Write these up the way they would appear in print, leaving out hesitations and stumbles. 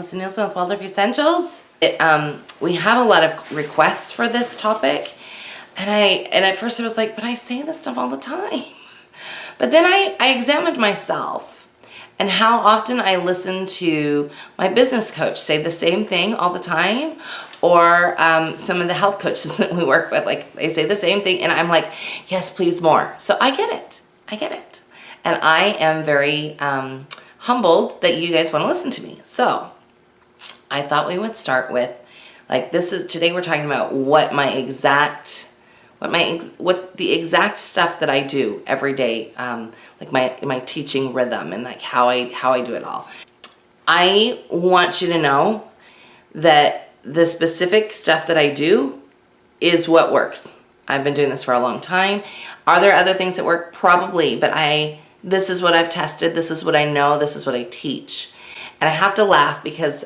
Melisa Nielsen with Waldorf Essentials. We have a lot of requests for this topic, and at first I was like, but I say this stuff all the time. But then I examined myself and how often I listen to my business coach say the same thing all the time, or some of the health coaches that we work with, like they say the same thing, and I'm like, yes, please more. So I get it. And I am very humbled that you guys want to listen to me. So I thought we would start with, like, today we're talking about what the exact stuff that I do every day, like my teaching rhythm and like how I do it all. I want you to know that the specific stuff that I do is what works. I've been doing this for a long time. Are there other things that work? Probably, but this is what I've tested, this is what I know, this is what I teach. And I have to laugh because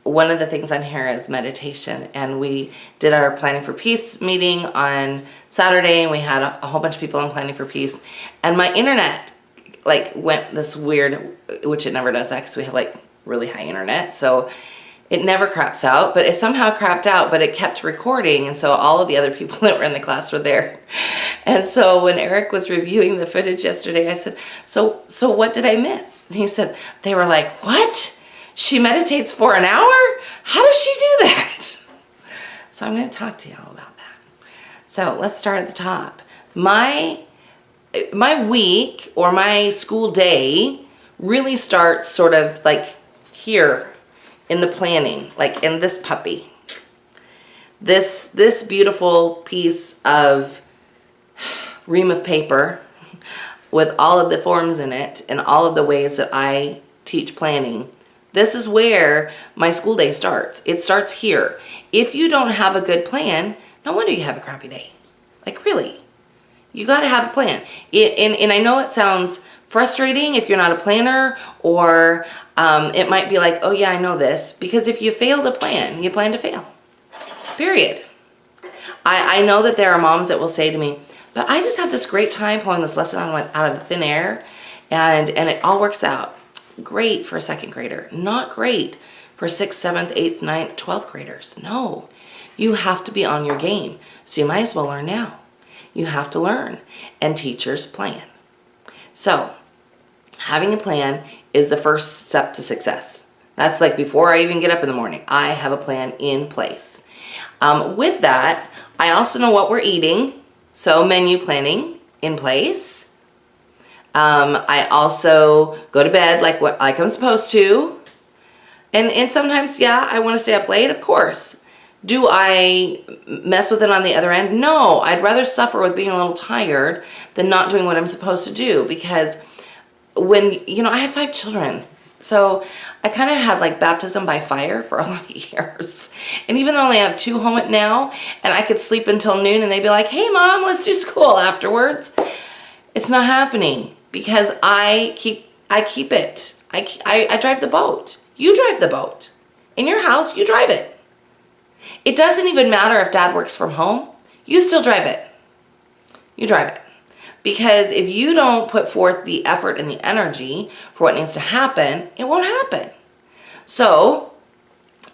one of the things on here is meditation, and we did our Planning for Peace meeting on Saturday, and we had a whole bunch of people on Planning for Peace, and my internet like went this weird, which it never does that because we have like really high internet, so it never craps out, but it somehow crapped out, but it kept recording, and so all of the other people that were in the class were there. And so when Eric was reviewing the footage yesterday, I said, so what did I miss? And he said, they were like, what? She meditates for an hour? How does she do that? So I'm going to talk to y'all about that. So let's start at the top. My week or my school day really starts sort of like here in the planning, like in this puppy. This beautiful piece of ream of paper with all of the forms in it and all of the ways that I teach planning. This is where my school day starts. It starts here. If you don't have a good plan, no wonder you have a crappy day. Like, really. You got to have a plan. And I know it sounds frustrating if you're not a planner, or it might be like, oh yeah, I know this. Because if you fail to plan, you plan to fail. Period. I know that there are moms that will say to me, but I just had this great time pulling this lesson out of the thin air, and it all works out. Great for a second grader. Not great for 6th, 7th, 8th, 9th, 12th graders. No. You have to be on your game. So you might as well learn now. You have to learn. And teachers plan. So having a plan is the first step to success. That's like before I even get up in the morning. I have a plan in place. With that, I also know what we're eating. So menu planning in place. I also go to bed like I'm supposed to. And sometimes, yeah, I want to stay up late, of course. Do I mess with it on the other end? No, I'd rather suffer with being a little tired than not doing what I'm supposed to do, because when, I have 5 children. So I kind of had like baptism by fire for a lot of years. And even though I only have 2 home now, and I could sleep until noon and they'd be like, hey mom, let's do school afterwards. It's not happening because I keep it. I drive the boat. You drive the boat. In your house, you drive it. It doesn't even matter if dad works from home. You still drive it. You drive it. Because if you don't put forth the effort and the energy for what needs to happen, it won't happen. So,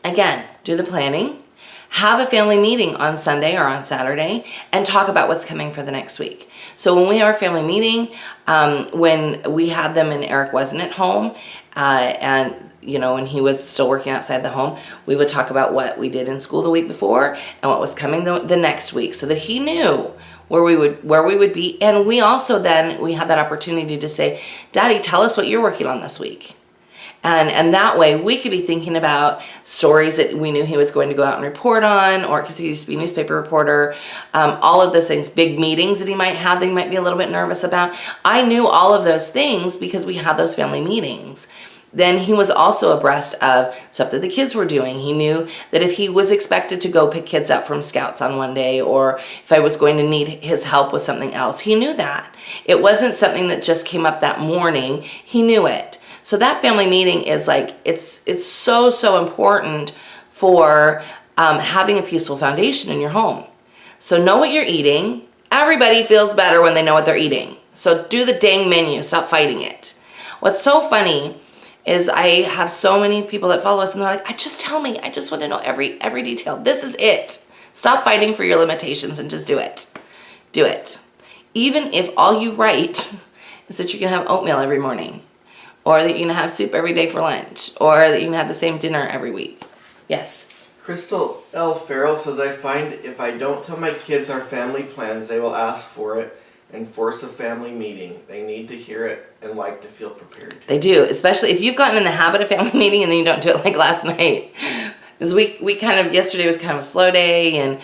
again, do the planning. Have a family meeting on Sunday or on Saturday and talk about what's coming for the next week. So when we have our family meeting, when we had them and Eric wasn't at home, and when he was still working outside the home, we would talk about what we did in school the week before and what was coming the next week, so that he knew where we would be. And we also we had that opportunity to say, Daddy, tell us what you're working on this week. And that way we could be thinking about stories that we knew he was going to go out and report on, or because he used to be a newspaper reporter, all of those things, big meetings that he might have that he might be a little bit nervous about. I knew all of those things because we had those family meetings. Then he was also abreast of stuff that the kids were doing. He knew that if he was expected to go pick kids up from Scouts on one day, or if I was going to need his help with something else, he knew that. It wasn't something that just came up that morning. He knew it. So that family meeting is like, it's so important for having a peaceful foundation in your home. So know what you're eating. Everybody feels better when they know what they're eating. So do the dang menu. Stop fighting it. What's so funny is I have so many people that follow us and they're like, just tell me. I just want to know every detail. This is it. Stop fighting for your limitations and just do it. Do it. Even if all you write is that you're going to have oatmeal every morning, or that you're going to have soup every day for lunch, or that you can have the same dinner every week. Yes. Crystal L. Farrell says, I find if I don't tell my kids our family plans, they will ask for it and force a family meeting. They need to hear it and like to feel prepared. They do, especially if you've gotten in the habit of family meeting and then you don't do it like last night. Because we kind of, yesterday was kind of a slow day, and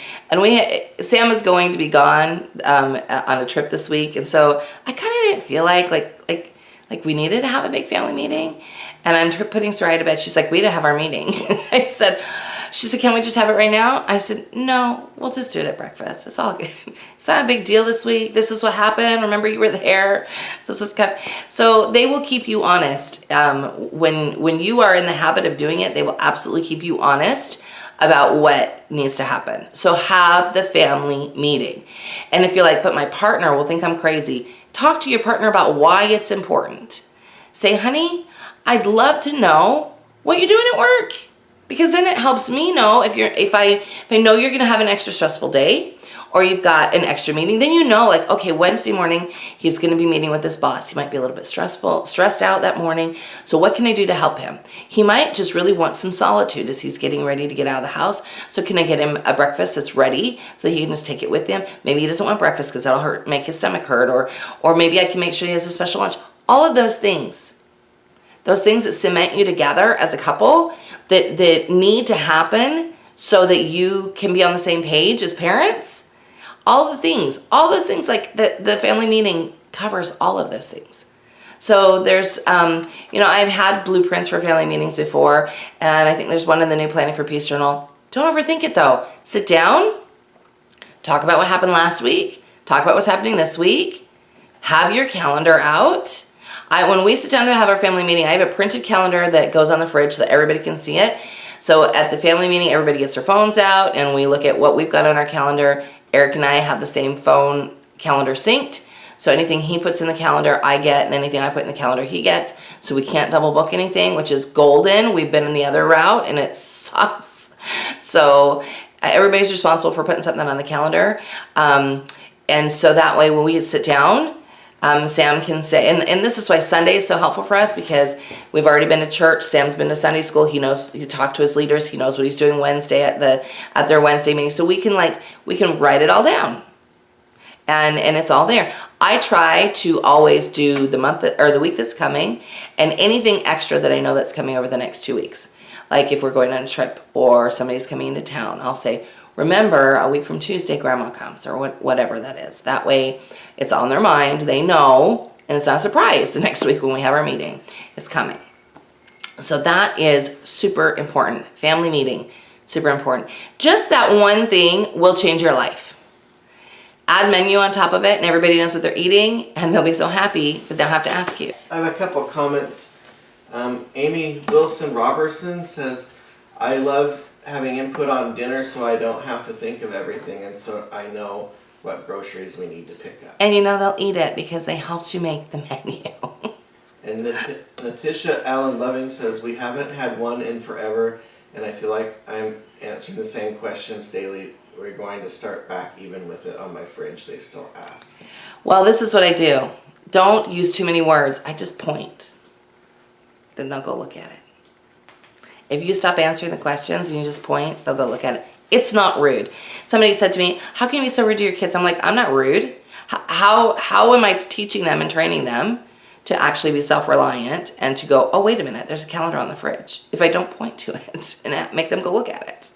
Sam is going to be gone on a trip this week, and so I kind of didn't feel like we needed to have a big family meeting. And I'm putting Soraya to bed. She's like, we need to have our meeting. She said, can we just have it right now? I said, no, we'll just do it at breakfast. It's all good. It's not a big deal this week. This is what happened. Remember, you were there. So they will keep you honest. When you are in the habit of doing it, they will absolutely keep you honest about what needs to happen. So have the family meeting. And if you're like, but my partner will think I'm crazy, talk to your partner about why it's important. Say, honey, I'd love to know what you're doing at work. Because then it helps me know if I know you're gonna have an extra stressful day, or you've got an extra meeting, then you know, like, okay, Wednesday morning, he's gonna be meeting with his boss. He might be a little bit stressed out that morning. So what can I do to help him? He might just really want some solitude as he's getting ready to get out of the house. So can I get him a breakfast that's ready so he can just take it with him? Maybe he doesn't want breakfast because that'll make his stomach hurt, or maybe I can make sure he has a special lunch. All of those things that cement you together as a couple, that need to happen so that you can be on the same page as parents. All those things, like the family meeting covers all of those things. So there's, I've had blueprints for family meetings before, and I think there's one in the new Planning for Peace Journal. Don't overthink it though. Sit down, talk about what happened last week, talk about what's happening this week, have your calendar out. When we sit down to have our family meeting, I have a printed calendar that goes on the fridge so that everybody can see it. So at the family meeting, everybody gets their phones out and we look at what we've got on our calendar. Eric and I have the same phone calendar synced. So anything he puts in the calendar, I get, and anything I put in the calendar, he gets. So we can't double book anything, which is golden. We've been in the other route and it sucks. So everybody's responsible for putting something on the calendar. And so that way when we sit down, Sam can say, and this is why Sunday is so helpful for us, because we've already been to church. Sam's been to Sunday school. He knows, he talked to his leaders. He knows what he's doing Wednesday at their Wednesday meeting. So we can write it all down, and it's all there. I try to always do the week that's coming, and anything extra that I know that's coming over the next 2 weeks. Like if we're going on a trip or somebody's coming into town, I'll say, remember, a week from Tuesday, Grandma comes, or whatever that is. That way, it's on their mind. They know, and it's not a surprise the next week when we have our meeting. It's coming. So that is super important. Family meeting, super important. Just that one thing will change your life. Add menu on top of it, and everybody knows what they're eating, and they'll be so happy that they'll have to ask you. I have a couple comments. Amy Wilson Robertson says, I love having input on dinner so I don't have to think of everything, and so I know what groceries we need to pick up. And they'll eat it because they helped you make the menu. And Natisha Allen Loving says, we haven't had one in forever, and I feel like I'm answering the same questions daily. We're going to start back even with it on my fridge, they still ask. Well, this is what I do. Don't use too many words. I just point. Then they'll go look at it. If you stop answering the questions and you just point, they'll go look at it. It's not rude. Somebody said to me, how can you be so rude to your kids? I'm like, I'm not rude. How am I teaching them and training them to actually be self-reliant and to go, oh, wait a minute, there's a calendar on the fridge, if I don't point to it and make them go look at it?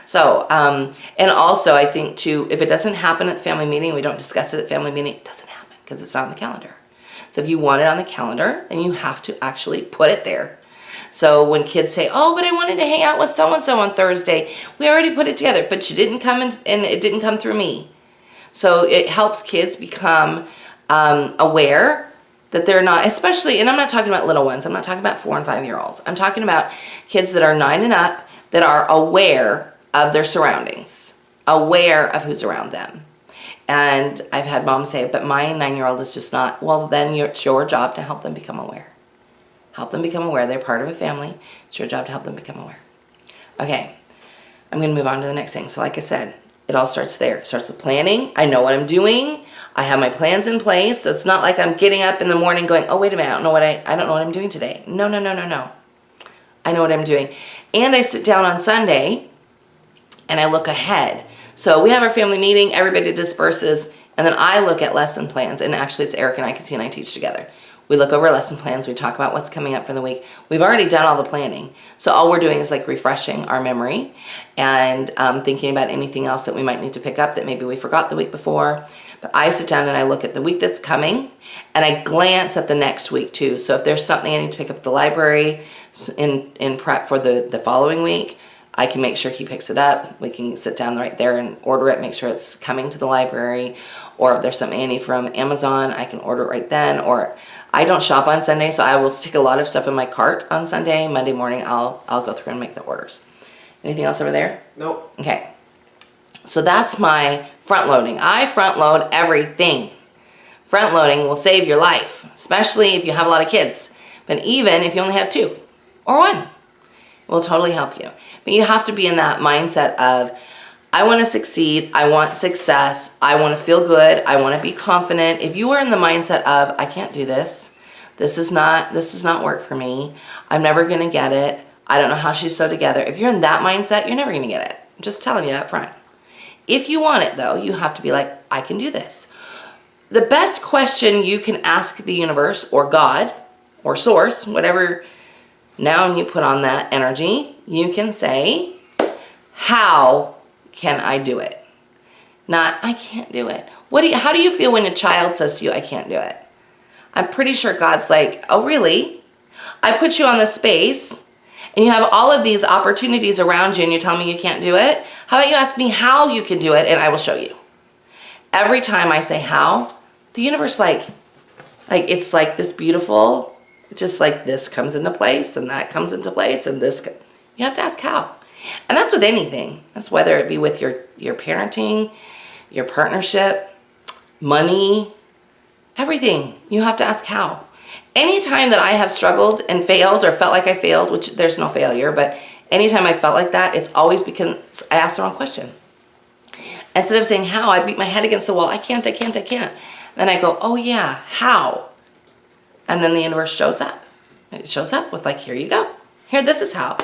So, and also I think too, if it doesn't happen at the family meeting, we don't discuss it at family meeting, it doesn't happen because it's not on the calendar. So if you want it on the calendar, then you have to actually put it there. So when kids say, oh, but I wanted to hang out with so-and-so on Thursday, we already put it together, but you didn't come and it didn't come through me. So it helps kids become aware that they're not, especially, and I'm not talking about little ones, I'm not talking about 4 and 5 year olds. I'm talking about kids that are 9 and up that are aware of their surroundings, aware of who's around them. And I've had moms say, but my 9-year-old is just not. Well, then it's your job to help them become aware. Help them become aware. They're part of a family. It's your job to help them become aware. Okay, I'm going to move on to the next thing. So like I said, it all starts there. It starts with planning. I know what I'm doing. I have my plans in place. So it's not like I'm getting up in the morning going, oh, wait a minute, I don't know what I'm doing today. No. I know what I'm doing. And I sit down on Sunday and I look ahead. So we have our family meeting, everybody disperses, and then I look at lesson plans. And actually it's Eric and I, Katie and I teach together. We look over lesson plans. We talk about what's coming up for the week. We've already done all the planning. So all we're doing is like refreshing our memory and thinking about anything else that we might need to pick up that maybe we forgot the week before. But I sit down and I look at the week that's coming and I glance at the next week too. So if there's something I need to pick up at the library in prep for the following week, I can make sure he picks it up. We can sit down right there and order it, make sure it's coming to the library. Or if there's something I need from Amazon, I can order it right then. Or I don't shop on Sunday, so I will stick a lot of stuff in my cart on Sunday. Monday morning, I'll go through and make the orders. Anything else over there? Nope. Okay. So that's my front loading. I front load everything. Front loading will save your life, especially if you have a lot of kids. But even if you only have 2 or 1, it will totally help you. But you have to be in that mindset of, I want to succeed, I want success, I want to feel good, I want to be confident. If you are in the mindset of, I can't do this, this does not work for me, I'm never going to get it, I don't know how she's sewed together. If you're in that mindset, you're never going to get it. I'm just telling you up front. If you want it though, you have to be like, I can do this. The best question you can ask the universe or God or source, whatever noun you put on that energy, you can say, how can I do it? Not, I can't do it. How do you feel when a child says to you, I can't do it? I'm pretty sure God's like, oh really? I put you on the space and you have all of these opportunities around you and you're telling me you can't do it? How about you ask me how you can do it and I will show you. Every time I say how, the universe like it's like this beautiful, just like this comes into place and that comes into place and this, you have to ask how. And that's with anything. That's whether it be with your parenting, your partnership, money, everything. You have to ask how. Anytime that I have struggled and failed or felt like I failed, which there's no failure, but anytime I felt like that, it's always because I asked the wrong question. Instead of saying how, I beat my head against the wall. I can't. Then I go, oh yeah, how? And then the universe shows up. It shows up with like, here you go. Here, this is how.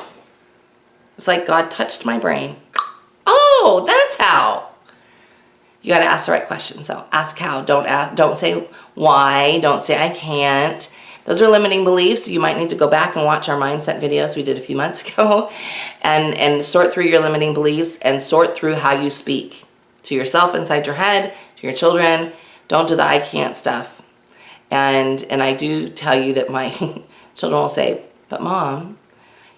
It's like God touched my brain. Oh, that's how. You got to ask the right questions. So ask how. Don't say why. Don't say I can't. Those are limiting beliefs. You might need to go back and watch our mindset videos we did a few months ago and sort through your limiting beliefs and sort through how you speak to yourself inside your head, to your children. Don't do the I can't stuff. And I do tell you that my children will say, but Mom,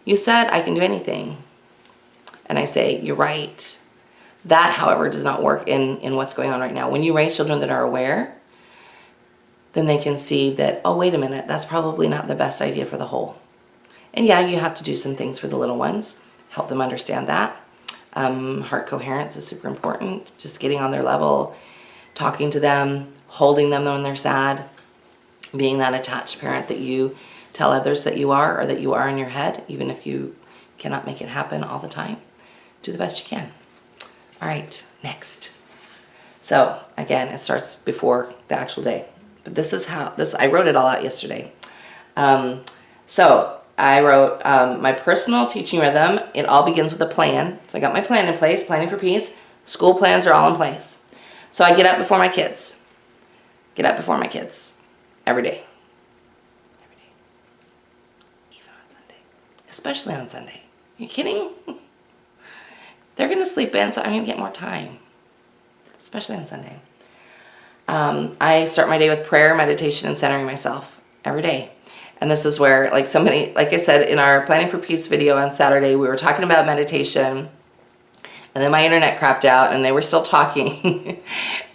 you said I can do anything. And I say, you're right. That, however, does not work in what's going on right now. When you raise children that are aware, then they can see that, oh, wait a minute, that's probably not the best idea for the whole. And yeah, you have to do some things for the little ones, help them understand that. Heart coherence is super important, just getting on their level, talking to them, holding them when they're sad, being that attached parent that you tell others that you are or that you are in your head, even if you cannot make it happen all the time. Do the best you can. All right, next. So again, it starts before the actual day. But this is how, I wrote it all out yesterday. So I wrote my personal teaching rhythm. It all begins with a plan. So I got my plan in place, planning for peace. School plans are all in place. So I get up before my kids. Every day. Even on Sunday. Especially on Sunday. Are you kidding? They're going to sleep in, so I'm going to get more time. Especially on Sunday. I start my day with prayer, meditation, and centering myself every day. And this is where, like I said, in our Planning for Peace video on Saturday, we were talking about meditation. And then my internet crapped out and they were still talking.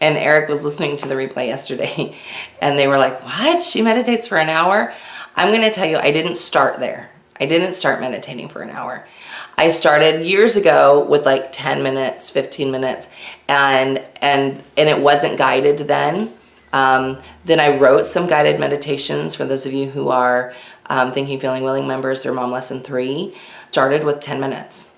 And Eric was listening to the replay yesterday. And they were like, what? She meditates for an hour? I'm going to tell you, I didn't start there. I didn't start meditating for an hour. I started years ago with like 10 minutes, 15 minutes. And it wasn't guided then. Then I wrote some guided meditations for those of you who are Thinking, Feeling, Willing members through Mom Lesson 3. Started with 10 minutes.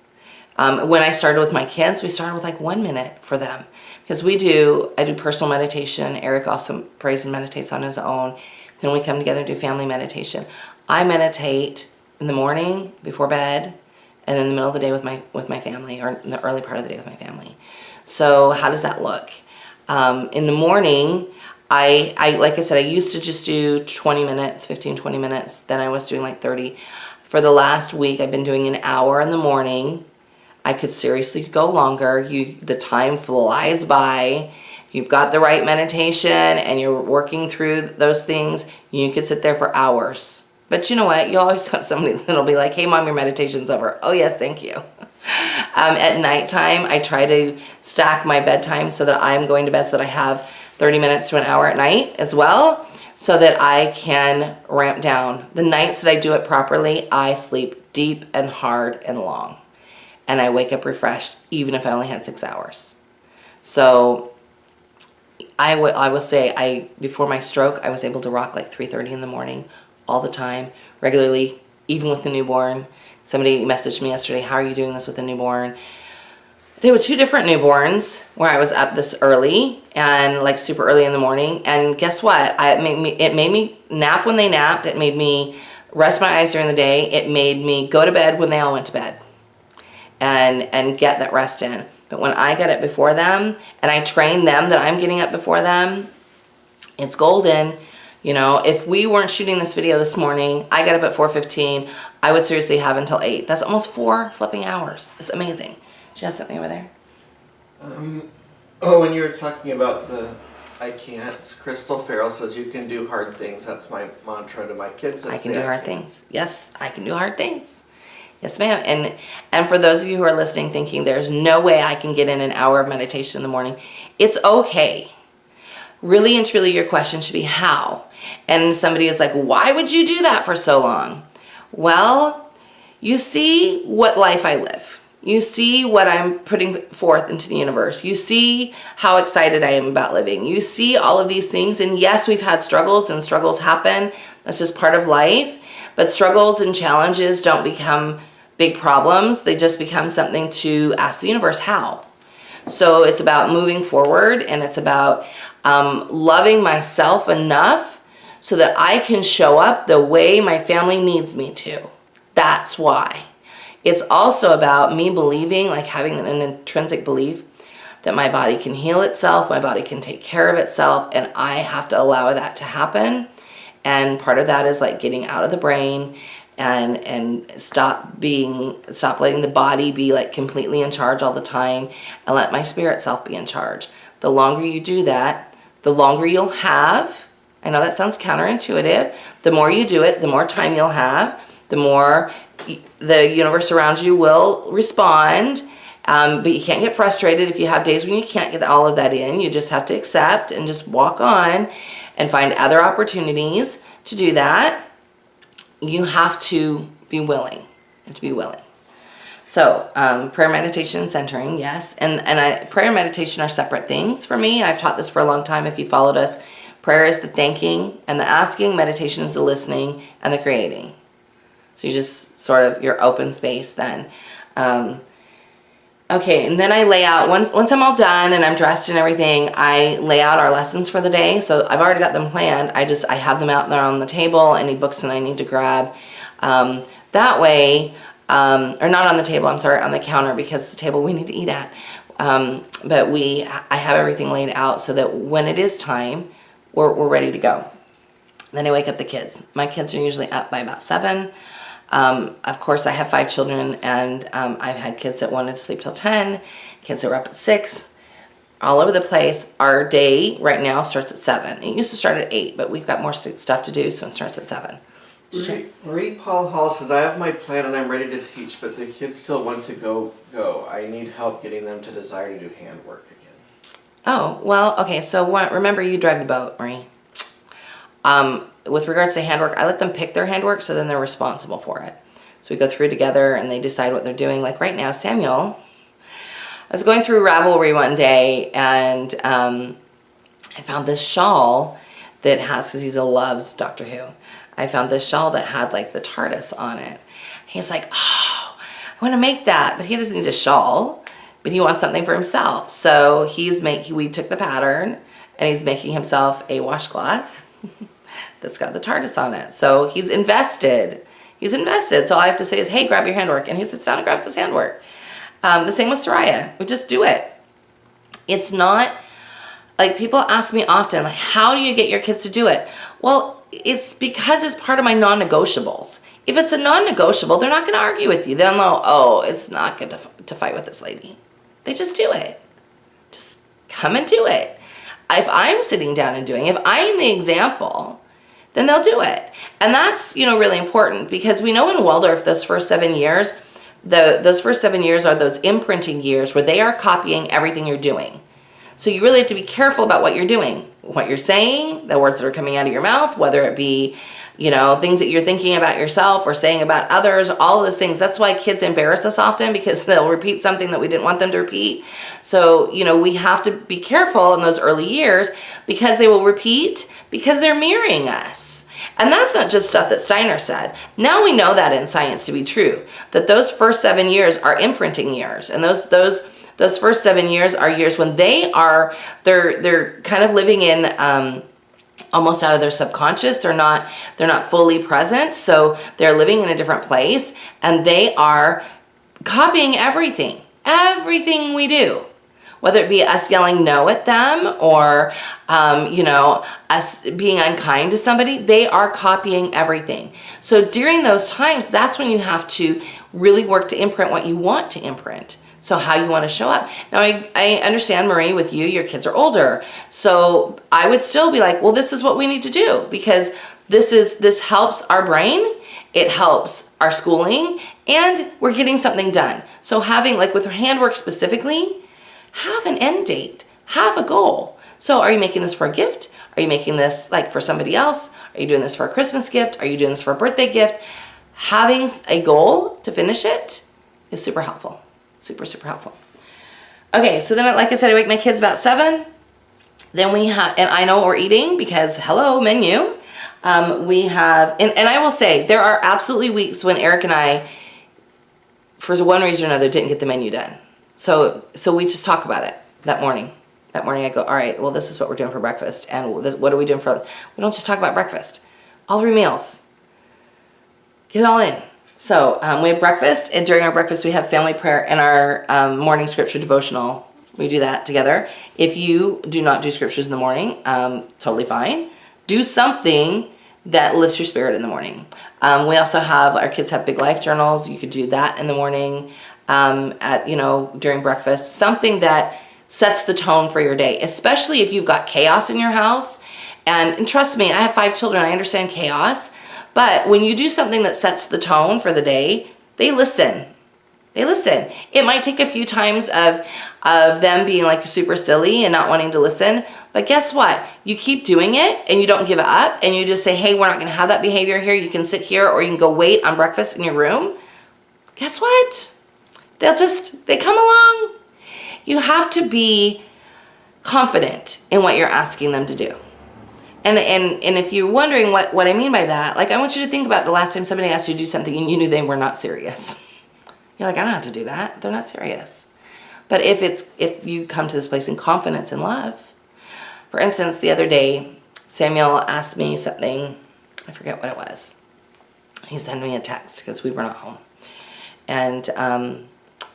When I started with my kids, we started with like 1 minute for them. Because I do personal meditation. Eric also prays and meditates on his own. Then we come together and do family meditation. I meditate in the morning before bed and in the middle of the day with my family, or in the early part of the day with my family. So how does that look? In the morning, I like I said, I used to just do 20 minutes, 15, 20 minutes. Then I was doing like 30. For the last week, I've been doing an hour in the morning. I could seriously go longer. The time flies by. If you've got the right meditation and you're working through those things, you could sit there for hours. But you know what? You always have somebody that'll be like, hey, Mom, your meditation's over. Oh, yes, thank you. At nighttime, I try to stack my bedtime so that I'm going to bed so that I have 30 minutes to an hour at night as well, so that I can ramp down. The nights that I do it properly, I sleep deep and hard and long. And I wake up refreshed, even if I only had 6 hours. So I will say, before my stroke, I was able to rock like 3:30 in the morning all the time, regularly, even with the newborn. Somebody messaged me yesterday, how are you doing this with the newborn? I did with 2 different newborns where I was up this early and like super early in the morning. And guess what? It made me nap when they napped. It made me rest my eyes during the day. It made me go to bed when they all went to bed and get that rest in. But when I get it before them and I train them that I'm getting up before them, it's golden. You know, if we weren't shooting this video this morning, I got up at 4:15, I would seriously have until 8. That's almost 4 flipping hours. It's amazing. Do you have something over there? When you were talking about the I can't, Crystal Farrell says you can do hard things. That's my mantra to my kids. I can do hard things. Yes, I can do hard things. Yes, ma'am. And for those of you who are listening thinking there's no way I can get in an hour of meditation in the morning, it's okay. Really and truly your question should be how? And somebody is like, why would you do that for so long? Well, you see what life I live. You see what I'm putting forth into the universe. You see how excited I am about living. You see all of these things. And yes, we've had struggles and struggles happen. That's just part of life. But struggles and challenges don't become big problems. They just become something to ask the universe how. So it's about moving forward, and it's about loving myself enough so that I can show up the way my family needs me to. That's why. It's also about me believing, like having an intrinsic belief that my body can heal itself, my body can take care of itself, and I have to allow that to happen. And part of that is like getting out of the brain and stop letting the body be like completely in charge all the time, and let my spirit self be in charge. The longer you do that, the longer you'll have. I know that sounds counterintuitive. The more you do it, the more time you'll have, the more the universe around you will respond. But you can't get frustrated if you have days when you can't get all of that in. You just have to accept and just walk on and find other opportunities to do that. You have to be willing. You have to be willing. So prayer, meditation, centering, yes. And prayer and meditation are separate things for me. I've taught this for a long time if you followed us. Prayer is the thanking and the asking. Meditation is the listening and the creating. So you just sort of your open space then. Okay, and then I lay out, once I'm all done and I'm dressed and everything, I lay out our lessons for the day. So I've already got them planned. I have them out there on the table, any books that I need to grab. That way, or not on the table, I'm sorry, on the counter, because the table we need to eat at. But I have everything laid out so that when it is time, we're ready to go. Then I wake up the kids. My kids are usually up by about 7. Of course, I have 5 children, and I've had kids that wanted to sleep till 10, kids that were up at 6, all over the place. Our day right now starts at 7. It used to start at 8, but we've got more stuff to do, so it starts at 7. Marie Paul Hall says, I have my plan and I'm ready to teach, but the kids still want to go. I need help getting them to desire to do handwork again. Oh, well, okay, so remember you drive the boat, Marie. With regards to handwork, I let them pick their handwork, so then they're responsible for it. So we go through together and they decide what they're doing. Like right now, Samuel, I was going through Ravelry one day, and I found this shawl that has, because he loves Doctor Who. I found this shawl that had like the TARDIS on it. He's like, oh, I want to make that, but he doesn't need a shawl, but he wants something for himself. So we took the pattern and he's making himself a washcloth that's got the TARDIS on it. So he's invested. He's invested. So all I have to say is, hey, grab your handwork. And he sits down and grabs his handwork. The same with Soraya. We just do it. It's not, like, people ask me often, like, how do you get your kids to do it? Well, it's because it's part of my non-negotiables. If it's a non-negotiable, they're not going to argue with you. They'll know, oh, it's not good to fight with this lady. They just do it. Just come and do it. If I'm sitting down and doing it, if I'm the example, then they'll do it. And that's, really important, because we know in Waldorf, those first 7 years, those first 7 years are those imprinting years where they are copying everything you're doing. So you really have to be careful about what you're doing, what you're saying, the words that are coming out of your mouth, whether it be, things that you're thinking about yourself or saying about others, all of those things. That's why kids embarrass us often, because they'll repeat something that we didn't want them to repeat. So, we have to be careful in those early years, because they will repeat, because they're mirroring us. And that's not just stuff that Steiner said. Now we know that in science to be true, that those first 7 years are imprinting years. And those first 7 years are years when they're kind of living in almost out of their subconscious. They're not fully present. So they're living in a different place, and they are copying everything we do. Whether it be us yelling no at them or, us being unkind to somebody, they are copying everything. So during those times, that's when you have to really work to imprint what you want to imprint. So how you want to show up. Now, I understand, Marie, with you, your kids are older. So I would still be like, well, this is what we need to do, because this helps our brain. It helps our schooling, and we're getting something done. So having, like with handwork specifically, have an end date, have a goal. So are you making this for a gift? Are you making this like for somebody else? Are you doing this for a Christmas gift? Are you doing this for a birthday gift? Having a goal to finish it is super helpful. Super, super helpful. Okay, so then, like I said, I wake my kids about 7. Then we have, and I know what we're eating, because hello, menu. We have, and I will say, there are absolutely weeks when Eric and I, for one reason or another, didn't get the menu done. So we just talk about it that morning. That morning I go, all right, well, this is what we're doing for breakfast. And what are we doing for, we don't just talk about breakfast. All 3 meals. Get it all in. So we have breakfast, and during our breakfast we have family prayer and our morning scripture devotional. We do that together. If you do not do scriptures in the morning, totally fine. Do something that lifts your spirit in the morning. We also have, our kids have big life journals. You could do that in the morning during breakfast. Something that sets the tone for your day, especially if you've got chaos in your house. And trust me, I have 5 children. I understand chaos. But when you do something that sets the tone for the day, they listen. They listen. It might take a few times of them being like super silly and not wanting to listen. But guess what? You keep doing it and you don't give up, and you just say, hey, we're not going to have that behavior here. You can sit here, or you can go wait on breakfast in your room. Guess what? They come along. You have to be confident in what you're asking them to do. And if you're wondering what I mean by that, like, I want you to think about the last time somebody asked you to do something and you knew they were not serious. You're like, I don't have to do that. They're not serious. But if you come to this place in confidence and love. For instance, the other day, Samuel asked me something. I forget what it was. He sent me a text because we were not home. And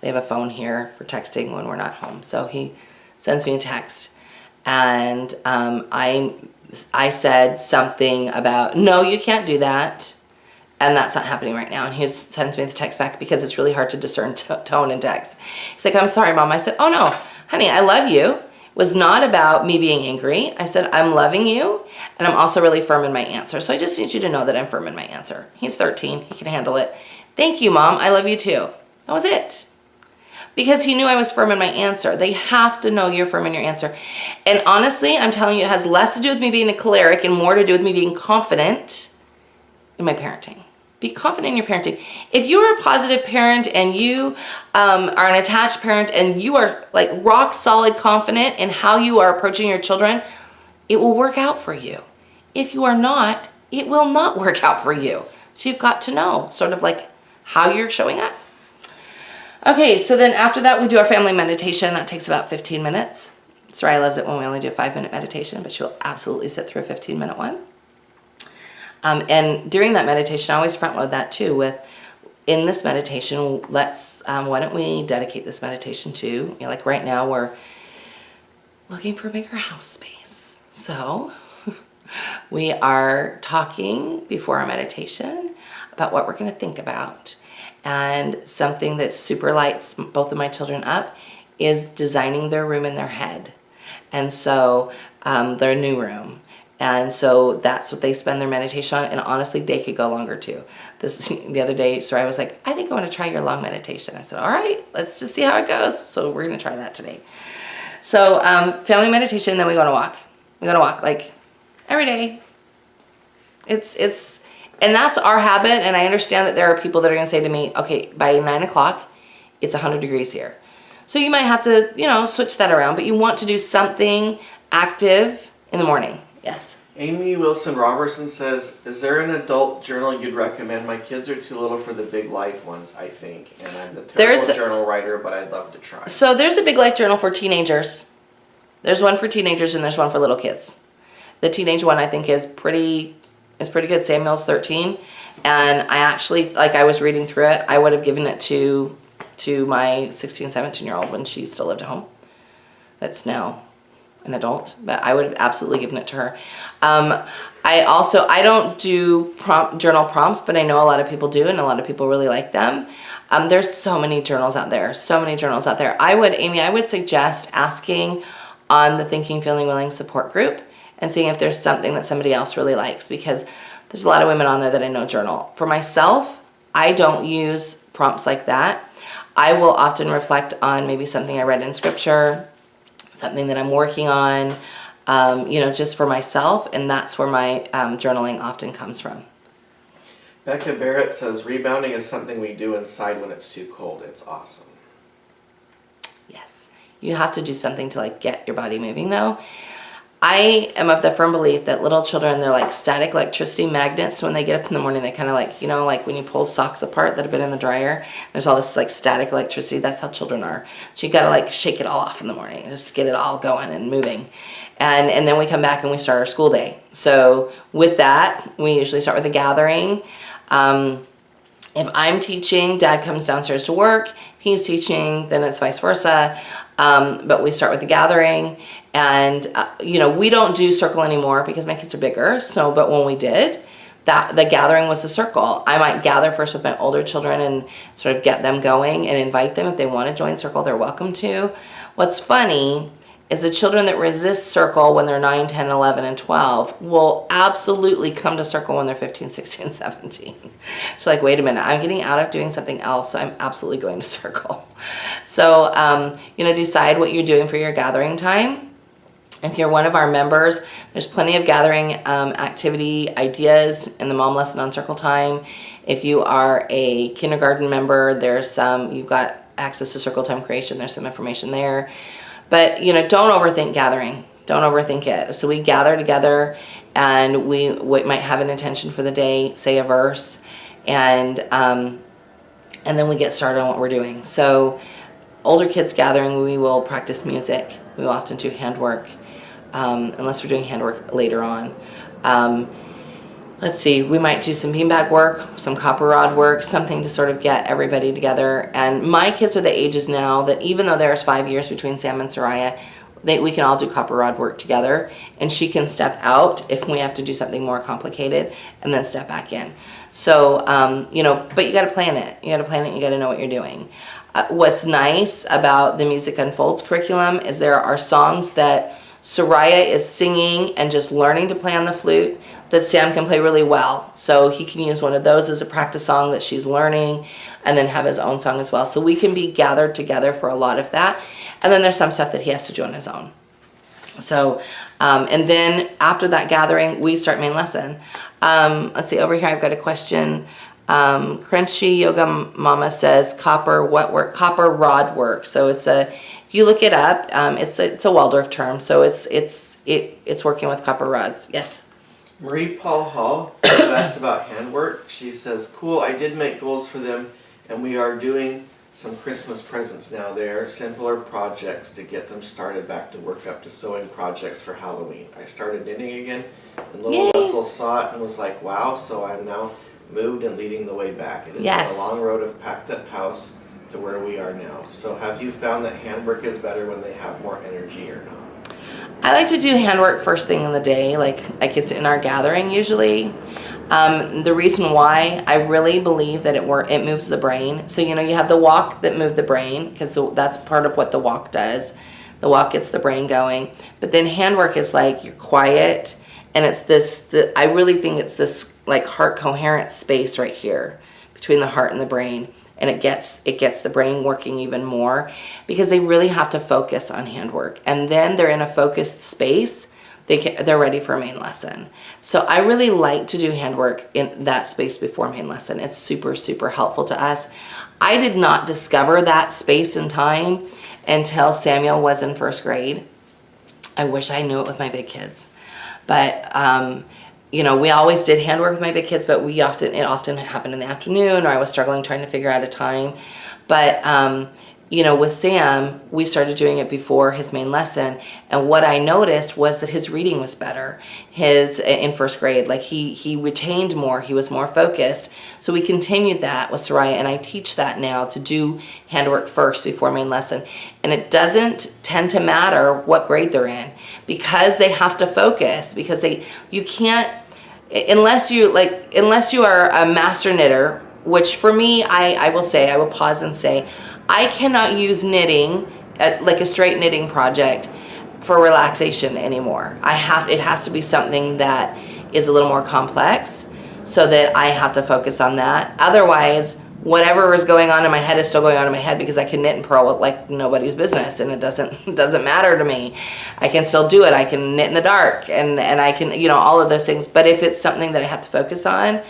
they have a phone here for texting when we're not home. So he sends me a text. And I said something about, no, you can't do that. And that's not happening right now. And he sends me the text back because it's really hard to discern tone in text. He's like, I'm sorry, Mom. I said, oh, no, honey, I love you. It was not about me being angry. I said, I'm loving you. And I'm also really firm in my answer. So I just need you to know that I'm firm in my answer. He's 13. He can handle it. Thank you, Mom. I love you too. That was it. Because he knew I was firm in my answer. They have to know you're firm in your answer. And honestly, I'm telling you, it has less to do with me being a choleric and more to do with me being confident in my parenting. Be confident in your parenting. If you're a positive parent and you are an attached parent and you are like rock solid confident in how you are approaching your children, it will work out for you. If you are not, it will not work out for you. So you've got to know sort of like how you're showing up. Okay, so then after that, we do our family meditation. That takes about 15 minutes. Soraya loves it when we only do a 5-minute meditation, but she'll absolutely sit through a 15-minute one. And during that meditation, I always front load that too with, in this meditation, why don't we dedicate this meditation to, like right now we're looking for a bigger house space. So we are talking before our meditation about what we're going to think about. And something that super lights both of my children up is designing their room in their head. And so their new room. And so that's what they spend their meditation on. And honestly, they could go longer too. The other day, Soraya was like, I think I want to try your long meditation. I said, all right, let's just see how it goes. So we're going to try that today. So family meditation, then we go on a walk. We go on a walk like every day. And that's our habit, and I understand that there are people that are going to say to me, okay, by 9 o'clock, it's 100 degrees here. So you might have to, switch that around, but you want to do something active in the morning. Yes. Amy Wilson Robertson says, is there an adult journal you'd recommend? My kids are too little for the big life ones, I think. And I'm the terrible journal writer, but I'd love to try. So there's a big life journal for teenagers. There's one for teenagers and there's one for little kids. The teenage one I think is pretty good. Samuel's 13. And I actually, I was reading through it, I would have given it to my 16, 17-year-old when she still lived at home. That's now an adult, but I would have absolutely given it to her. I don't do journal prompts, but I know a lot of people do, and a lot of people really like them. There's so many journals out there, Amy, I would suggest asking on the Thinking, Feeling, Willing support group and seeing if there's something that somebody else really likes, because there's a lot of women on there that I know journal. For myself, I don't use prompts like that. I will often reflect on maybe something I read in scripture, something that I'm working on, just for myself, and that's where my journaling often comes from. Becca Barrett says, rebounding is something we do inside when it's too cold. It's awesome. Yes. You have to do something to get your body moving though. I am of the firm belief that little children, they're like static electricity magnets. So when they get up in the morning, they kind of like when you pull socks apart that have been in the dryer, there's all this static electricity. That's how children are. So you got to shake it all off in the morning, just get it all going and moving. And then we come back and we start our school day. So with that, we usually start with a gathering. If I'm teaching, Dad comes downstairs to work. If he's teaching, then it's vice versa. But we start with the gathering, and we don't do circle anymore because my kids are bigger. So, but when we did, the gathering was a circle. I might gather first with my older children and sort of get them going and invite them if they want to join circle. They're welcome to. What's funny is the children that resist circle when they're 9, 10, 11, and 12 will absolutely come to circle when they're 15, 16, 17. So wait a minute, I'm getting out of doing something else, so I'm absolutely going to circle. So, decide what you're doing for your gathering time. If you're one of our members, there's plenty of gathering activity ideas in the Mom Lesson on Circle Time. If you are a kindergarten member, you've got access to Circle Time Creation. There's some information there. But, don't overthink gathering. Don't overthink it. So we gather together and we might have an intention for the day, say a verse, and then we get started on what we're doing. So older kids gathering, we will practice music. We will often do handwork, unless we're doing handwork later on. Let's see, we might do some beanbag work, some copper rod work, something to sort of get everybody together. And my kids are the ages now that even though there's 5 years between Sam and Soraya, we can all do copper rod work together, and she can step out if we have to do something more complicated and then step back in. So, but you got to plan it. You got to know what you're doing. What's nice about the Music Unfolds curriculum is there are songs that Soraya is singing and just learning to play on the flute that Sam can play really well. So he can use one of those as a practice song that she's learning and then have his own song as well. So we can be gathered together for a lot of that. And then there's some stuff that he has to do on his own. So, and then after that gathering, we start main lesson. Let's see, over here I've got a question. Crunchy Yoga Mama says copper rod work. So if you look it up, it's a Waldorf term. So it's it's working with copper rods. Yes. Marie Paul Hall asked about handwork. She says, cool, I did make goals for them, and we are doing some Christmas presents now. They're simpler projects to get them started back to work up to sewing projects for Halloween. I started knitting again, and little Russell saw it and was like, wow, so I'm now moved and leading the way back. It has been a long road of packed up house to where we are now. So have you found that handwork is better when they have more energy or not? I like to do handwork first thing in the day, like it's in our gathering usually. The reason why, I really believe that it moves the brain. So, you have the walk that moves the brain, because that's part of what the walk does. The walk gets the brain going. But then handwork is like you're quiet, and it's I really think it's this like heart coherent space right here between the heart and the brain. And it gets the brain working even more, because they really have to focus on handwork. And then they're in a focused space. They're ready for a main lesson. So I really like to do handwork in that space before main lesson. It's super, super helpful to us. I did not discover that space in time until Samuel was in first grade. I wish I knew it with my big kids. But, we always did handwork with my big kids, but it often happened in the afternoon, or I was struggling trying to figure out a time. But, with Sam, we started doing it before his main lesson, and what I noticed was that his reading was better. In first grade, like he retained more, he was more focused. So we continued that with Soraya, and I teach that now, to do handwork first before main lesson. And it doesn't tend to matter what grade they're in, because they have to focus, because you can't, unless you are a master knitter, which for me, I will pause and say, I cannot use knitting, like a straight knitting project, for relaxation anymore. It has to be something that is a little more complex, so that I have to focus on that. Otherwise, whatever is going on in my head is still going on in my head, because I can knit and purl like nobody's business, and it doesn't matter to me. I can still do it. I can knit in the dark, and I can, all of those things. But if it's something that I have to focus on,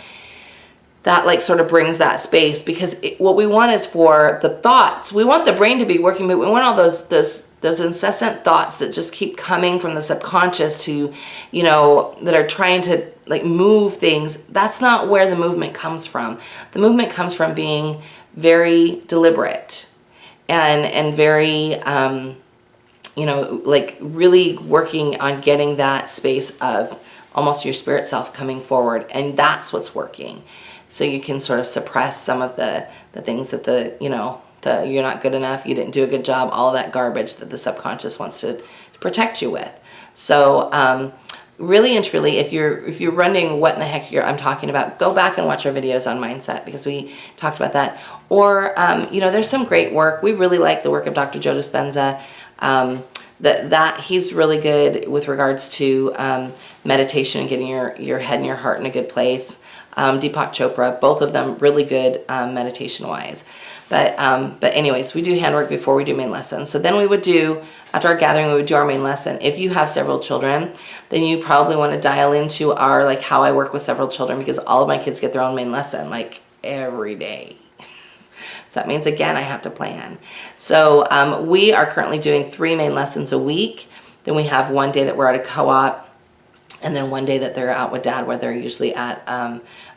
that sort of brings that space, because what we want is for the thoughts. We want the brain to be working, but we want all those incessant thoughts that just keep coming from the subconscious to, that are trying to move things. That's not where the movement comes from. The movement comes from being very deliberate and very, really working on getting that space of almost your spirit self coming forward. And that's what's working. So you can sort of suppress some of the things that you're not good enough, you didn't do a good job, all of that garbage that the subconscious wants to protect you with. So really and truly, if you're wondering what in the heck I'm talking about, go back and watch our videos on mindset, because we talked about that. Or there's some great work. We really like the work of Dr. Joe Dispenza. That he's really good with regards to meditation and getting your head and your heart in a good place. Deepak Chopra, both of them really good meditation wise. But anyways, we do handwork before we do main lesson. So then after our gathering, we would do our main lesson. If you have several children, then you probably want to dial into our how I work with several children, because all of my kids get their own main lesson every day. So that means, again, I have to plan. So we are currently doing 3 main lessons a week. Then we have one day that we're at a co-op, and then one day that they're out with Dad, where they're usually at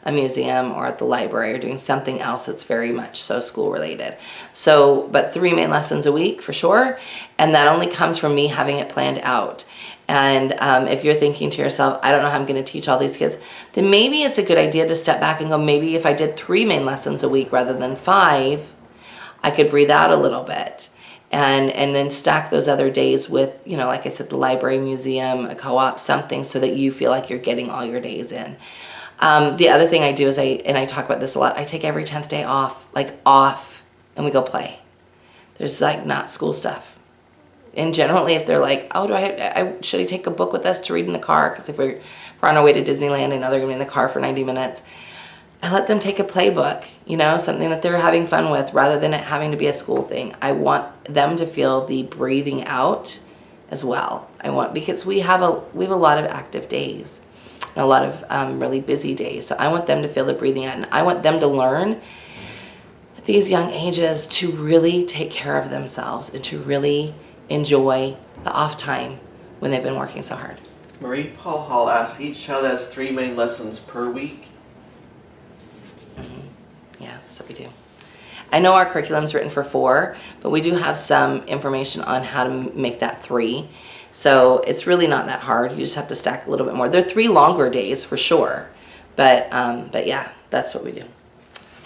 a museum or at the library or doing something else that's very much so school related. So, but 3 main lessons a week for sure. And that only comes from me having it planned out. And if you're thinking to yourself, I don't know how I'm going to teach all these kids, then maybe it's a good idea to step back and go, maybe if I did 3 main lessons a week rather than 5, I could breathe out a little bit. And then stack those other days with, like I said, the library, museum, a co-op, something, so that you feel like you're getting all your days in. The other thing I do is I talk about this a lot, I take every 10th day off, and we go play. There's not school stuff. And generally, if they're like, oh, should I take a book with us to read in the car? Because if we're on our way to Disneyland, I know they're going to be in the car for 90 minutes. I let them take a playbook, something that they're having fun with, rather than it having to be a school thing. I want them to feel the breathing out as well. Because we have a lot of active days and a lot of really busy days. So I want them to feel the breathing out, and I want them to learn at these young ages to really take care of themselves and to really enjoy the off time when they've been working so hard. Marie Paul Hall asks, each child has 3 main lessons per week. Yeah, that's what we do. I know our curriculum's written for 4, but we do have some information on how to make that 3. So it's really not that hard. You just have to stack a little bit more. They're 3 longer days for sure, but yeah, that's what we do.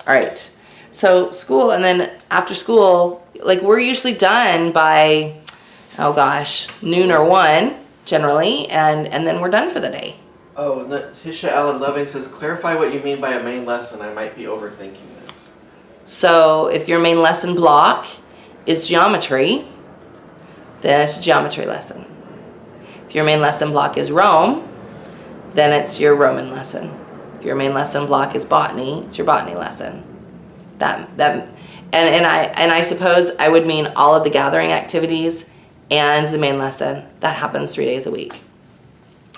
All right. So school, and then after school, like we're usually done by, oh gosh, noon or 1 generally, and then we're done for the day. Oh, Natisha Allen Loving says, clarify what you mean by a main lesson. I might be overthinking this. So if your main lesson block is geometry, then it's a geometry lesson. If your main lesson block is Rome, then it's your Roman lesson. If your main lesson block is botany, it's your botany lesson. And I suppose I would mean all of the gathering activities and the main lesson. That happens 3 days a week.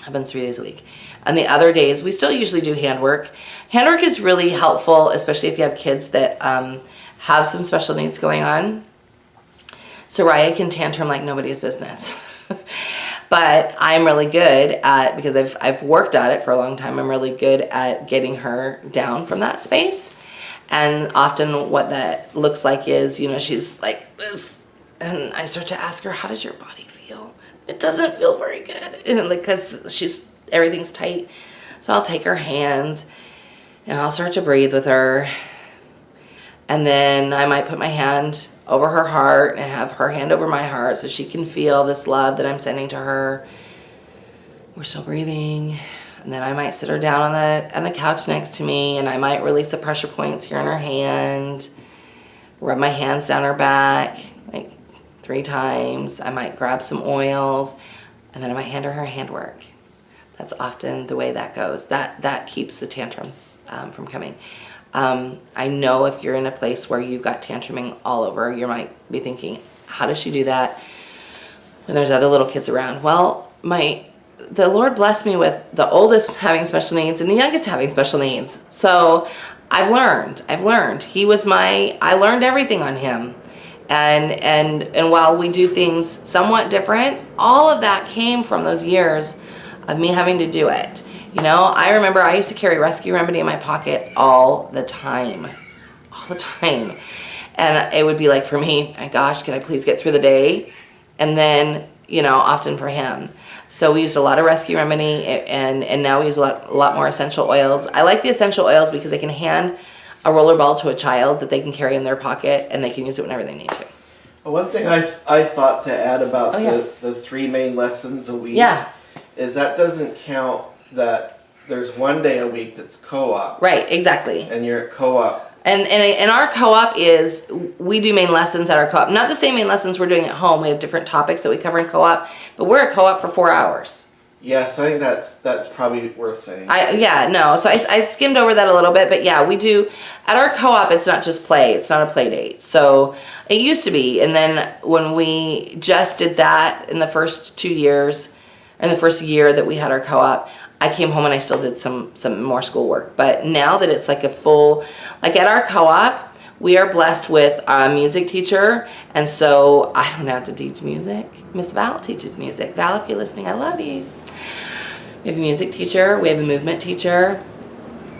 Happens 3 days a week. On the other days, we still usually do handwork. Handwork is really helpful, especially if you have kids that have some special needs going on. Soraya can tantrum like nobody's business. But I'm really good at, because I've worked at it for a long time, I'm really good at getting her down from that space. And often what that looks like is, you know, she's like this, and I start to ask her, how does your body feel? It doesn't feel very good, and because everything's tight. So I'll take her hands and I'll start to breathe with her, and then I might put my hand over her heart and have her hand over my heart so she can feel this love that I'm sending to her. We're still breathing. And then I might sit her down on the couch next to me, and I might release the pressure points here in her hand, rub my hands down her back like 3 times. I might grab some oils, and then I might hand her handwork. That's often the way that goes. That keeps the tantrums from coming. I know if you're in a place where you've got tantruming all over, you might be thinking, how does she do that when there's other little kids around? Well, the Lord blessed me with the oldest having special needs and the youngest having special needs. So I've learned. I learned everything on him. And while we do things somewhat different, all of that came from those years of me having to do it. You know, I remember I used to carry Rescue Remedy in my pocket all the time. And it would be like, for me, my gosh, can I please get through the day? And then, you know, often for him. So we used a lot of Rescue Remedy, and now we use a lot more essential oils. I like the essential oils because they can hand a rollerball to a child that they can carry in their pocket, and they can use it whenever they need to. One thing I thought to add about the 3 main lessons a week is that doesn't count that there's 1 day a week that's co-op. Right, exactly. And you're at co-op. And our co-op is, we do main lessons at our co-op. Not the same main lessons we're doing at home. We have different topics that we cover in co-op, but we're at co-op for 4 hours. Yes, I think that's probably worth saying. So I skimmed over that a little bit, but yeah, we do, at our co-op, it's not just play. It's not a play date. So it used to be, and then when we just did that in the first 2 years, in the first year that we had our co-op, I came home and I still did some more schoolwork. But now that it's like a full, like at our co-op, we are blessed with a music teacher, and so I don't have to teach music. Miss Val teaches music. Val, if you're listening, I love you. We have a music teacher, we have a movement teacher,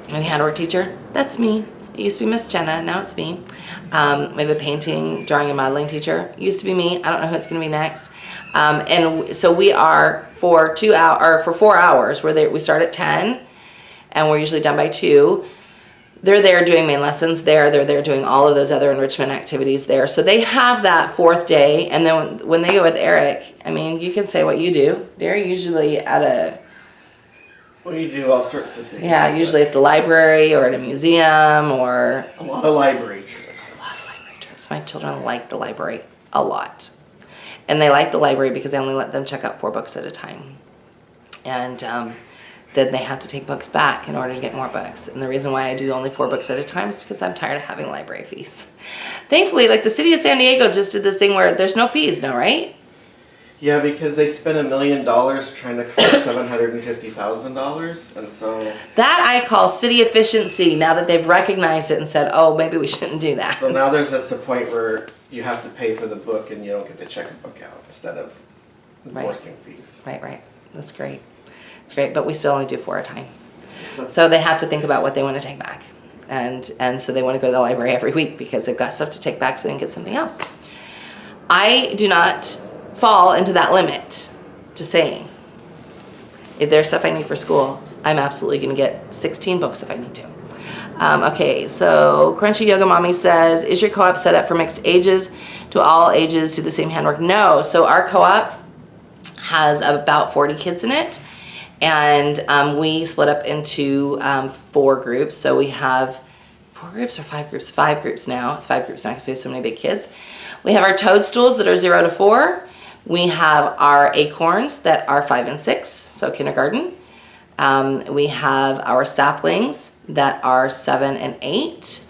and a handwork teacher. That's me. It used to be Miss Jenna, now it's me. We have a painting, drawing, and modeling teacher. It used to be me. I don't know who it's going to be next. And so we are for 4 hours. We start at 10, and we're usually done by 2. They're there doing main lessons there. They're there doing all of those other enrichment activities there. So they have that 4th day, and then when they go with Eric, I mean, you can say what you do. They're usually at a... Well, you do all sorts of things. Yeah, usually at the library or at a museum or... A lot of library trips. My children like the library a lot. And they like the library because I only let them check out 4 books at a time. And then they have to take books back in order to get more books. And the reason why I do only 4 books at a time is because I'm tired of having library fees. Thankfully, like the city of San Diego just did this thing where there's no fees now, right? Yeah, because they spent $1 million trying to collect $750,000, and so... That I call city efficiency, now that they've recognized it and said, oh, maybe we shouldn't do that. So now there's just a point where you have to pay for the book and you don't get the checkbook out instead of enforcing fees. Right. That's great. It's great, but we still only do 4 a time. So they have to think about what they want to take back. And so they want to go to the library every week because they've got stuff to take back so they can get something else. I do not fall into that limit, just saying. If there's stuff I need for school, I'm absolutely going to get 16 books if I need to. Okay, so Crunchy Yoga Mommy says, is your co-op set up for mixed ages? Do all ages do the same handwork? No. So our co-op has about 40 kids in it. And we split up into 4 groups. So we have 4 groups or 5 groups? 5 groups now. It's 5 groups now because we have so many big kids. We have our toadstools that are 0 to 4. We have our acorns that are 5 and 6, so kindergarten. We have our saplings that are 7 and 8.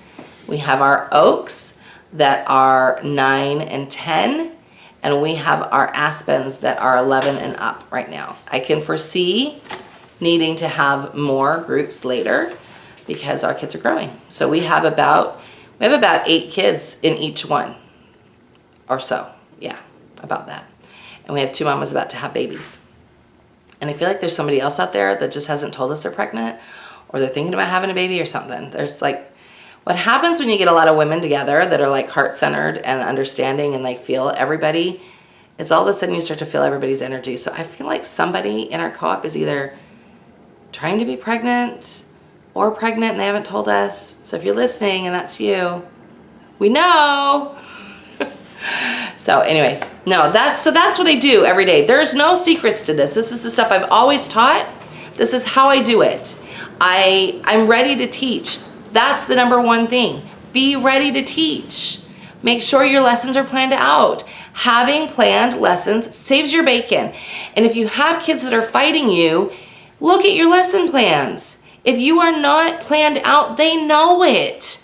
We have our oaks that are 9 and 10. And we have our aspens that are 11 and up right now. I can foresee needing to have more groups later because our kids are growing. So we have about 8 kids in each one or so. Yeah, about that. And we have 2 mamas about to have babies. And I feel like there's somebody else out there that just hasn't told us they're pregnant or they're thinking about having a baby or something. There's like, what happens when you get a lot of women together that are like heart-centered and understanding and they feel everybody is all of a sudden you start to feel everybody's energy. So I feel like somebody in our co-op is either trying to be pregnant or pregnant and they haven't told us. So if you're listening and that's you, we know. So anyways, no, that's what I do every day. There's no secrets to this. This is the stuff I've always taught. This is how I do it. I'm ready to teach. That's the number one thing. Be ready to teach. Make sure your lessons are planned out. Having planned lessons saves your bacon. And if you have kids that are fighting you, look at your lesson plans. If you are not planned out, they know it.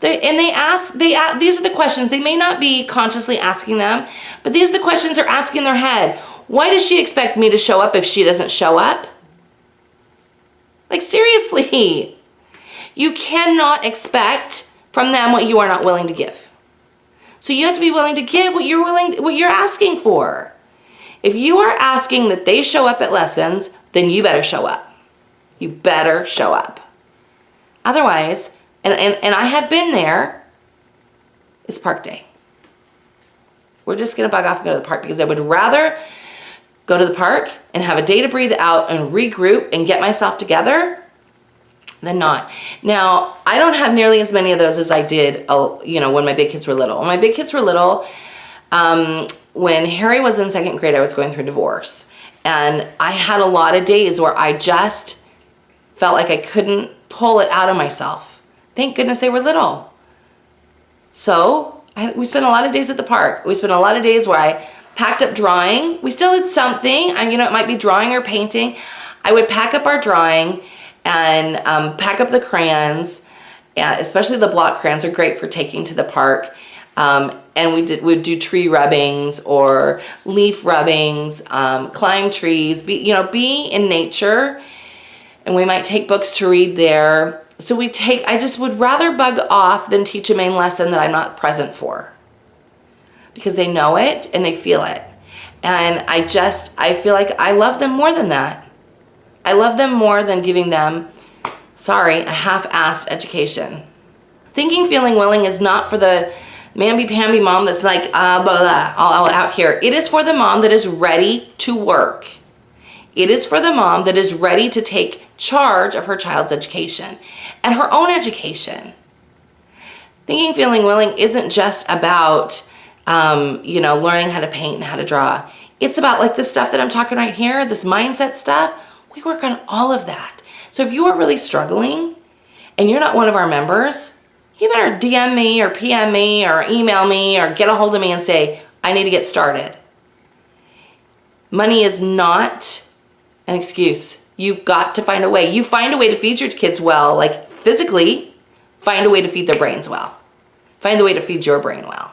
These are the questions. They may not be consciously asking them, but these are the questions they're asking in their head. Why does she expect me to show up if she doesn't show up? Like seriously. You cannot expect from them what you are not willing to give. So you have to be willing to give what you're asking for. If you are asking that they show up at lessons, then you better show up. You better show up. Otherwise, and I have been there, it's park day. We're just gonna bug off and go to the park because I would rather go to the park and have a day to breathe out and regroup and get myself together than not. Now, I don't have nearly as many of those as I did, when my big kids were little. When my big kids were little, when Harry was in 2nd grade, I was going through a divorce. And I had a lot of days where I just felt like I couldn't pull it out of myself. Thank goodness they were little. So we spent a lot of days at the park. We spent a lot of days where I packed up drawing. We still did something. It might be drawing or painting. I would pack up our drawing and pack up the crayons, especially the block crayons are great for taking to the park. And we'd do tree rubbings or leaf rubbings, climb trees, be in nature. And we might take books to read there. So I just would rather bug off than teach a main lesson that I'm not present for. Because they know it and they feel it. And I feel like I love them more than that. I love them more than giving them, a half-assed education. Thinking, feeling, willing is not for the mamby-pamby mom that's like, blah, blah, all out here. It is for the mom that is ready to work. It is for the mom that is ready to take charge of her child's education and her own education. Thinking, feeling, willing isn't just about, learning how to paint and how to draw. It's about like this stuff that I'm talking right here, this mindset stuff. We work on all of that. So if you are really struggling and you're not one of our members, you better DM me or PM me or email me or get a hold of me and say, I need to get started. Money is not an excuse. You've got to find a way. You find a way to feed your kids well, like physically, find a way to feed their brains well. Find a way to feed your brain well.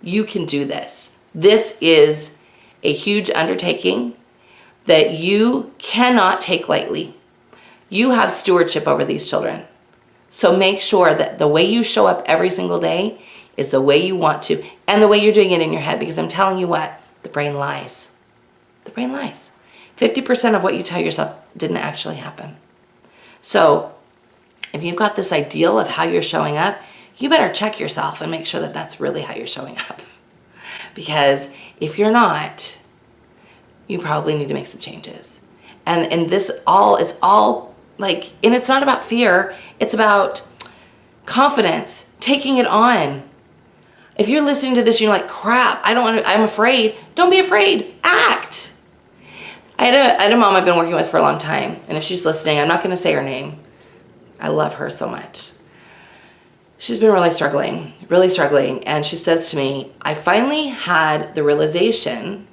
You can do this. This is a huge undertaking that you cannot take lightly. You have stewardship over these children. So make sure that the way you show up every single day is the way you want to and the way you're doing it in your head, because I'm telling you what, the brain lies. the brain lies. 50% of what you tell yourself didn't actually happen. So if you've got this ideal of how you're showing up, you better check yourself and make sure that that's really how you're showing up. Because if you're not, you probably need to make some changes. And this all is all like, and it's not about fear, it's about confidence, taking it on. If you're listening to this and you're like, crap, I'm afraid, don't be afraid, act. I had a mom I've been working with for a long time, and if she's listening, I'm not gonna say her name. I love her so much. She's been really struggling, and she says to me, I finally had the realization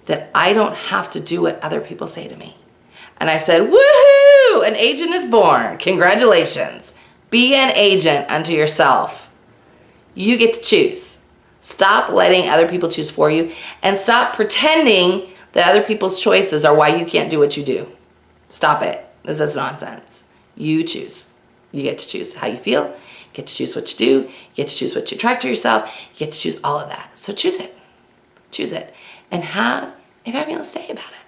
that I don't have to do what other people say to me. And I said, woohoo, an agent is born, congratulations. Be an agent unto yourself. You get to choose. Stop letting other people choose for you, and stop pretending that other people's choices are why you can't do what you do. Stop it. This is nonsense. You choose. You get to choose how you feel. You get to choose what you do. You get to choose what you attract to yourself. You get to choose all of that. So choose it. Choose it. And have a fabulous day about it.